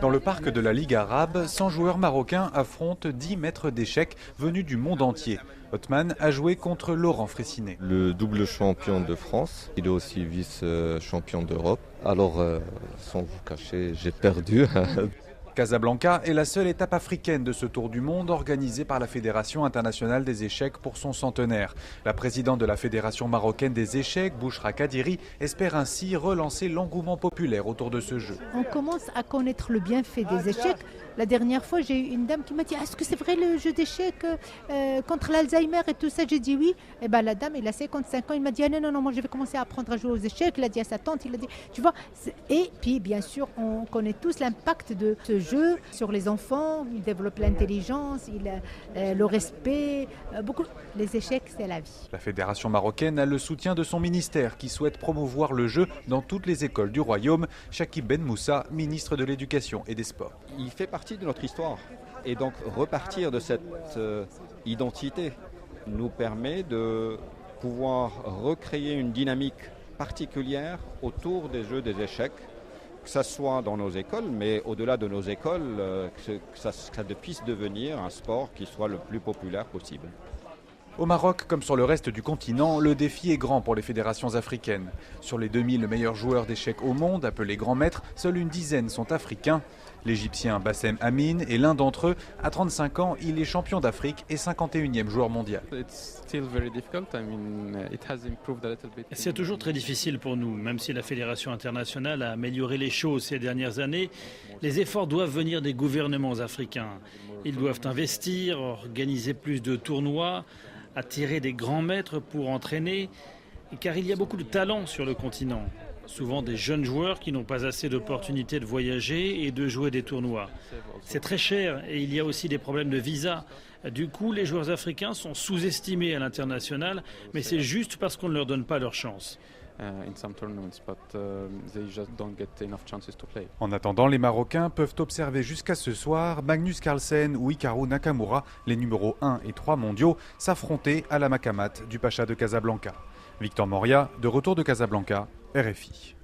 Dans le parc de la Ligue arabe, 100 joueurs marocains affrontent 10 maîtres d'échecs venus du monde entier. Othman a joué contre Laurent Fraissinet. Le double champion de France, il est aussi vice-champion d'Europe. Alors, sans vous cacher, j'ai perdu. Casablanca est la seule étape africaine de ce tour du monde organisé par la Fédération internationale des échecs pour son centenaire. La présidente de la Fédération marocaine des échecs, Bouchra Kadiri, espère ainsi relancer l'engouement populaire autour de ce jeu. On commence à connaître le bienfait des échecs. La dernière fois, j'ai eu une dame qui m'a dit « Est-ce que c'est vrai le jeu d'échecs contre l'Alzheimer et tout ça ?» J'ai dit oui. Et ben, la dame, elle a 55 ans, il m'a dit « Ah non, moi je vais commencer à apprendre à jouer aux échecs. » Il a dit à sa tante, il a dit, tu vois. Et puis, bien sûr, on connaît tous l'impact de ce jeu sur les enfants. Il développe l'intelligence, le respect, beaucoup. Les échecs, c'est la vie. La Fédération marocaine a le soutien de son ministère qui souhaite promouvoir le jeu dans toutes les écoles du royaume. Chakib Ben Moussa, ministre de l'Éducation et des Sports. Il fait partie de notre histoire et donc repartir de cette identité nous permet de pouvoir recréer une dynamique particulière autour des jeux des échecs, que ce soit dans nos écoles, mais au-delà de nos écoles, que ça puisse devenir un sport qui soit le plus populaire possible. Au Maroc, comme sur le reste du continent, le défi est grand pour les fédérations africaines. Sur les 2000 meilleurs joueurs d'échecs au monde, appelés grands maîtres, seuls une dizaine sont africains. L'Égyptien Bassem Amine est l'un d'entre eux. À 35 ans, il est champion d'Afrique et 51e joueur mondial. C'est toujours très difficile pour nous, même si la Fédération internationale a amélioré les choses ces dernières années. Les efforts doivent venir des gouvernements africains. Ils doivent investir, organiser plus de tournois, attirer des grands maîtres pour entraîner, car il y a beaucoup de talent sur le continent. Souvent des jeunes joueurs qui n'ont pas assez d'opportunités de voyager et de jouer des tournois. C'est très cher et il y a aussi des problèmes de visa. Du coup, les joueurs africains sont sous-estimés à l'international, mais c'est juste parce qu'on ne leur donne pas leur chance. En attendant, les Marocains peuvent observer jusqu'à ce soir Magnus Carlsen ou Hikaru Nakamura, les numéros 1 et 3 mondiaux, s'affronter à la Makamat du Pacha de Casablanca. Victor Moria, de retour de Casablanca, RFI.